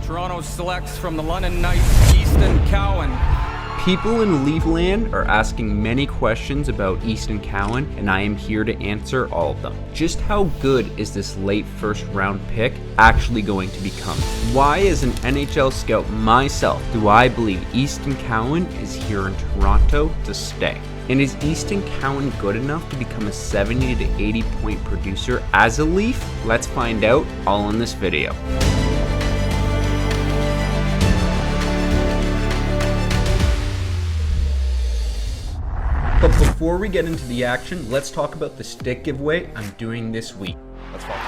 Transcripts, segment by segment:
Toronto selects from the London Knights, Easton Cowan. People in Leafland are asking many questions about Easton Cowan, and I am here to answer all of them. Just how good is this late first round pick actually going to become? Why, as an NHL scout myself, do I believe Easton Cowan is here in Toronto to stay? And is Easton Cowan good enough to become a 70 to 80 point producer as a Leaf? Let's find out all in this video. But before we get into the action, let's talk about the stick giveaway I'm doing this week. Let's focus.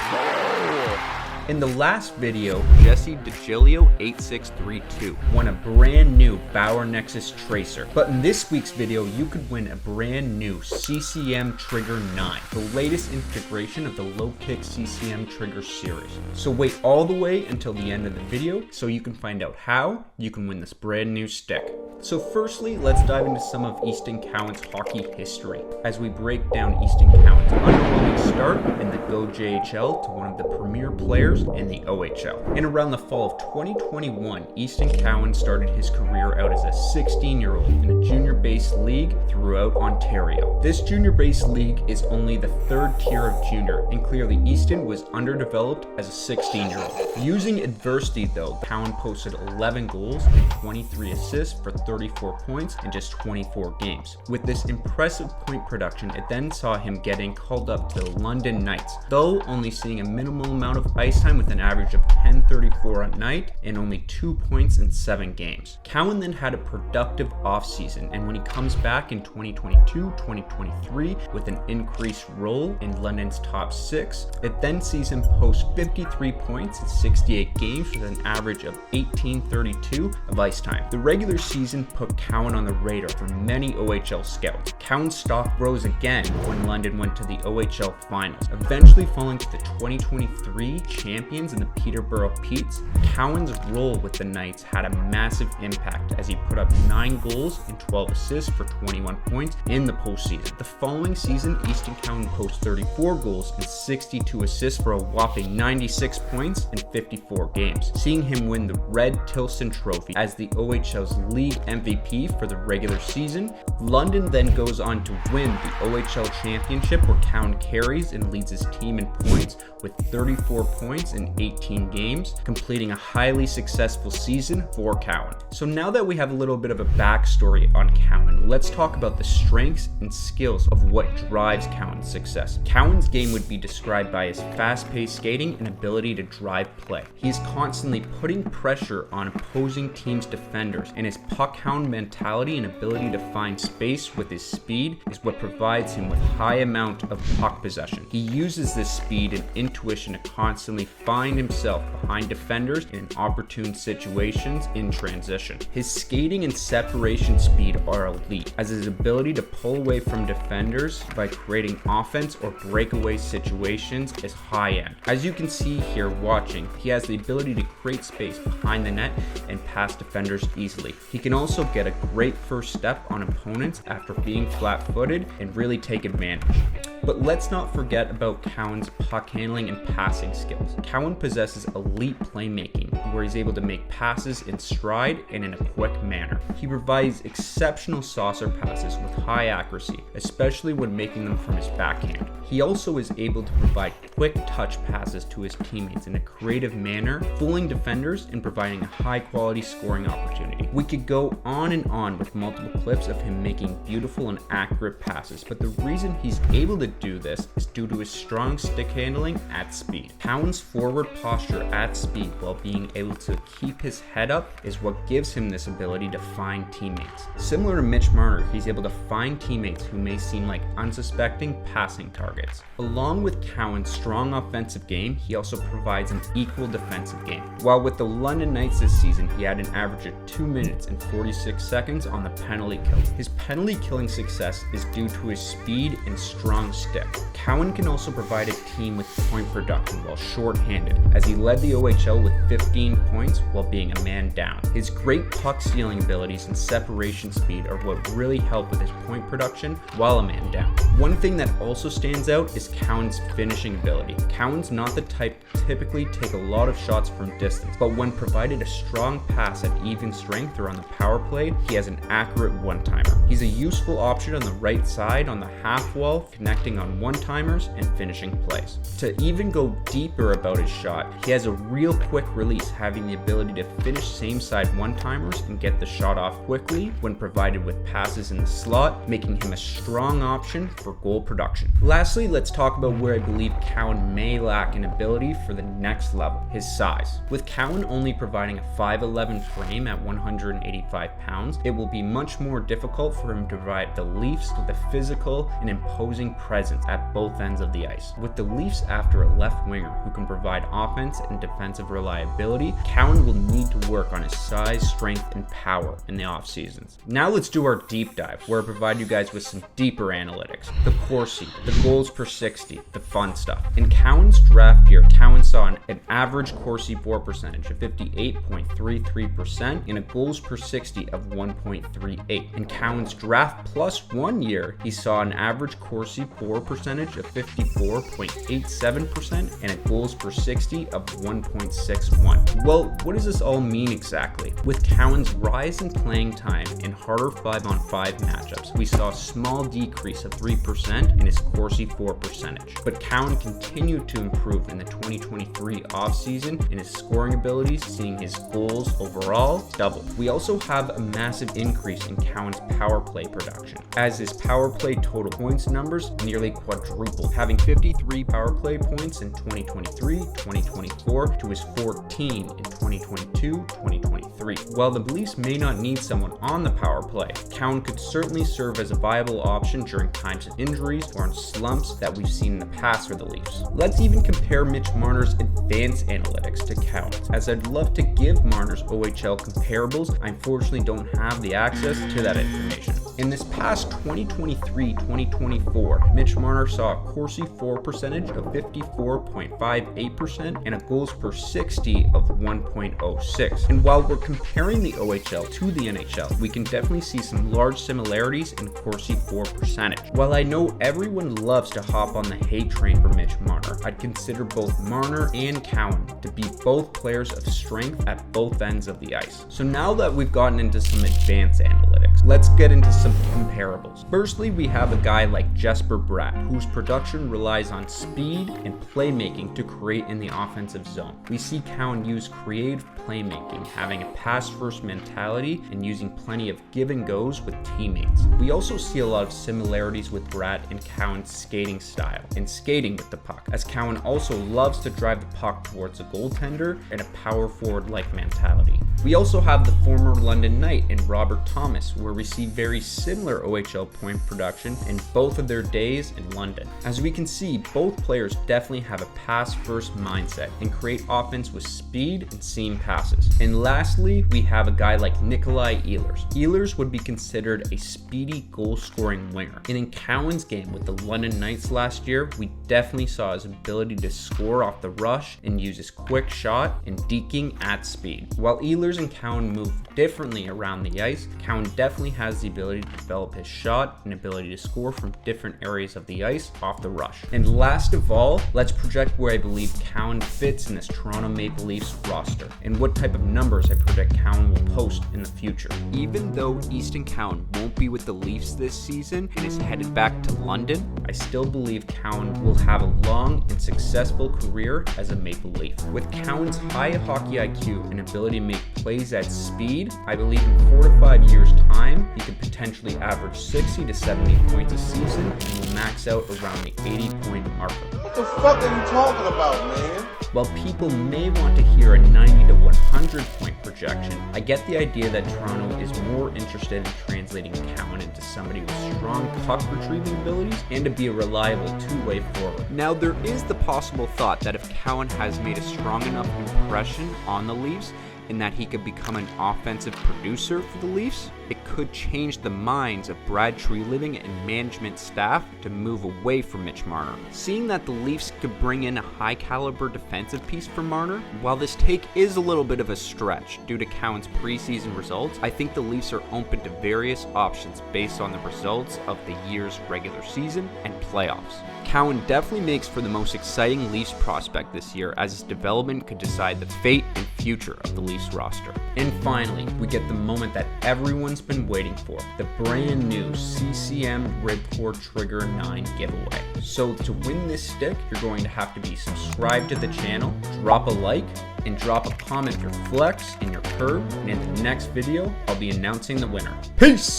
In the last video, Jesse DeGilio8632 won a brand new Bauer Nexus Tracer. But in this week's video, you could win a brand new CCM Trigger 9, the latest integration of the low kick CCM Trigger series. So wait all the way until the end of the video so you can find out how you can win this brand new stick. So firstly, let's dive into some of Easton Cowan's hockey history as we break down Easton Cowan's underwhelming start in the Go JHL to one of the premier players in the OHL. In around the fall of 2021, Easton Cowan started his career out as a 16-year-old in a junior-based league throughout Ontario. This junior-based league is only the third tier of junior, and clearly Easton was underdeveloped as a 16-year-old. Using adversity though, Cowan posted 11 goals and 23 assists for 34 points in just 24 games. With this impressive point production, it then saw him getting called up to the London Knights, though only seeing a minimal amount of ice time with an average of 10:34 a night and only 2 points in 7 games. Cowan then had a productive offseason, and when he comes back in 2022-2023 with an increased role in London's top 6, it then sees him post 53 points in 68 games with an average of 18:32 of ice time. The regular season put Cowan on the radar for many OHL scouts. Cowan's stock rose again when London went to the OHL finals, eventually falling to the 2023 champions in the Peterborough Petes. Cowan's role with the Knights had a massive impact as he put up 9 goals and 12 assists for 21 points in the postseason. The following season, Easton Cowan posted 34 goals and 62 assists for a whopping 96 points in 54 games, seeing him win the Red Tilson Trophy as the OHL's league MVP for the regular season. London then goes on to win the OHL championship, where Cowan carries and leads his team in points with 34 points in 18 games, completing a highly successful season for Cowan. So now that we have a little bit of a backstory on Cowan, let's talk about the strengths and skills of what drives Cowan's success. Cowan's game would be described by his fast-paced skating and ability to drive play. He's constantly putting pressure on opposing teams' defenders, and his puck-hound mentality and ability to find space with his speed is what provides him with high amount of puck possession. He uses this speed and intuition to constantly find himself behind defenders in opportune situations in transition. His skating and separation speed are elite, as his ability to pull away from defenders by creating offense or breakaway situations is high end. As you can see here watching, he has the ability to create space behind the net and pass defenders easily. He can also get a great first step on opponents after being flat-footed and really take advantage. But let's not forget about Cowan's puck handling and passing skills. Cowan possesses elite playmaking, where he's able to make passes in stride and in a quick manner. He provides exceptional saucer passes with high accuracy, especially when making them from his backhand. He also is able to provide quick touch passes to his teammates in a creative manner, fooling defenders and providing a high-quality scoring opportunity. We could go on and on with multiple clips of him making beautiful and accurate passes, but the reason he's able to do this is due to his strong stick handling at speed. Cowan's forward posture at speed while being able to keep his head up is what gives him this ability to find teammates. Similar to Mitch Marner, he's able to find teammates who may seem like unsuspecting passing targets. Along with Cowan's strong offensive game, he also provides an equal defensive game. While with the London Knights this season, he had an average of 2 minutes and 46 seconds on the penalty kill. His penalty killing success is due to his speed and strong stick. Cowan can also provide a team with point production while short-handed, as he led the OHL with 15 points while being a man down. His great puck stealing abilities and separation speed are what really help with his point production while a man down. One thing that also stands out is Cowan's finishing ability. Cowan's not the type to typically take a lot of shots from distance, but when provided a strong pass at even strength or on the power play, he has an accurate one-timer. He's a useful option on the right side on the half wall, connecting on one-timers and finishing plays. To even go deeper about his shot, he has a real quick release, having the ability to finish same side one-timers and get the shot off quickly when provided with passes in the slot, making him a strong option for goal production. Lastly, let's talk about where I believe Cowan may lack an ability for the next level, his size. With Cowan only providing a 5'11" frame at 185 pounds, it will be much more difficult for him to provide the Leafs with a physical and imposing presence at both ends of the ice. With the Leafs after a left winger who can provide offense and defensive reliability, Cowan will need to work on his size, strength, and power in the off seasons. Now let's do our deep dive, where I provide you guys with some deeper analytics. The Corsi, the goals per 60, the fun stuff. In Cowan's draft year, Cowan saw an average Corsi for percentage of 58.33% and a goals per 60 of 1.38. In Cowan's draft plus 1 year, he saw an average Corsi for percentage of 54.87% and a goals per 60 of 1.61. Well, what does this all mean exactly? With Cowan's rise in playing time in harder 5-on-5 matchups, we saw a small decrease of 3% in his Corsi for percentage. But Cowan continued to improve in the 2023 offseason in his scoring abilities, seeing his goals overall double. We also have a massive increase in Cowan's power play production, as his power play total points numbers nearly quadrupled, having 53 power play points in 2023-2024 to his 14 in 2022-2023. While the Leafs may not need someone on the power play, Cowan could certainly serve as a viable option during times of injuries or in slumps that we've seen in the past for the Leafs. Let's even compare Mitch Marner's advanced analytics to Cowan's, as I'd love to give Marner's OHL comparables. I unfortunately don't have the access to that information. In this past 2023-2024, Mitch Marner saw a Corsi for percentage of 54.58% and a goals per 60 of 1.06. And while we're comparing the OHL to the NHL, we can definitely see some large similarities in Corsi for percentage. While I know everyone loves to hop on the hate train for Mitch Marner, I'd consider both Marner and Cowan to be both players of strength at both ends of the ice. So now that we've gotten into some advanced analytics, let's get into some comparables. Firstly, we have a guy like Jesper Bratt, whose production relies on speed and playmaking to create in the offensive zone. We see Cowan use creative playmaking, having a pass-first mentality and using plenty of give and goes with teammates. We also see a lot of similarities with Bratt and Cowan's skating style and skating with the puck, as Cowan also loves to drive the puck towards a goaltender and a power forward-like mentality. We also have the former London Knight and Robert Thomas, where we see very similar OHL point production in both of their days in London. As we can see, both players definitely have a pass-first mindset and create offense with speed and seam passes. And lastly, we have a guy like Nikolai Ehlers. Ehlers would be considered a speedy goal-scoring winger. And in Cowan's game with the London Knights last year, we definitely saw his ability to score off the rush and use his quick shot and deking at speed. While Ehlers and Cowan move differently around the ice, Cowan definitely has the ability to develop his shot and ability to score from different areas of the ice off the rush. And last of all, let's project where I believe Cowan fits in this Toronto Maple Leafs roster and what type of numbers I predict Cowan will post in the future. Even though Easton Cowan won't be with the Leafs this season and is headed back to London, I still believe Cowan will have a long and successful career as a Maple Leaf. With Cowan's high hockey IQ and ability to make plays at speed, I believe in 4 to 5 years' time, he could potentially average 60 to 70 points a season and will max out around the 80-point marker. What the fuck are you talking about, man? While people may want to hear a 90 to 100 point projection, I get the idea that Toronto is more interested in translating Cowan into somebody with strong puck retrieving abilities and to be a reliable two-way forward. Now, there is the possible thought that if Cowan has made a strong enough impression on the Leafs, and that he could become an offensive producer for the Leafs, it could change the minds of Brad Treliving and management staff to move away from Mitch Marner. Seeing that the Leafs could bring in a high caliber defensive piece for Marner, while this take is a little bit of a stretch due to Cowan's preseason results, I think the Leafs are open to various options based on the results of the year's regular season and playoffs. Cowan definitely makes for the most exciting Leafs prospect this year, as his development could decide the fate and future of the Leafs roster. And finally, we get the moment that everyone's been waiting for, the brand new CCM Ribcor Trigger 9 giveaway. So to win this stick, you're going to have to be subscribed to the channel, drop a like, and drop a comment your flex and your curve, and in the next video, I'll be announcing the winner. Peace!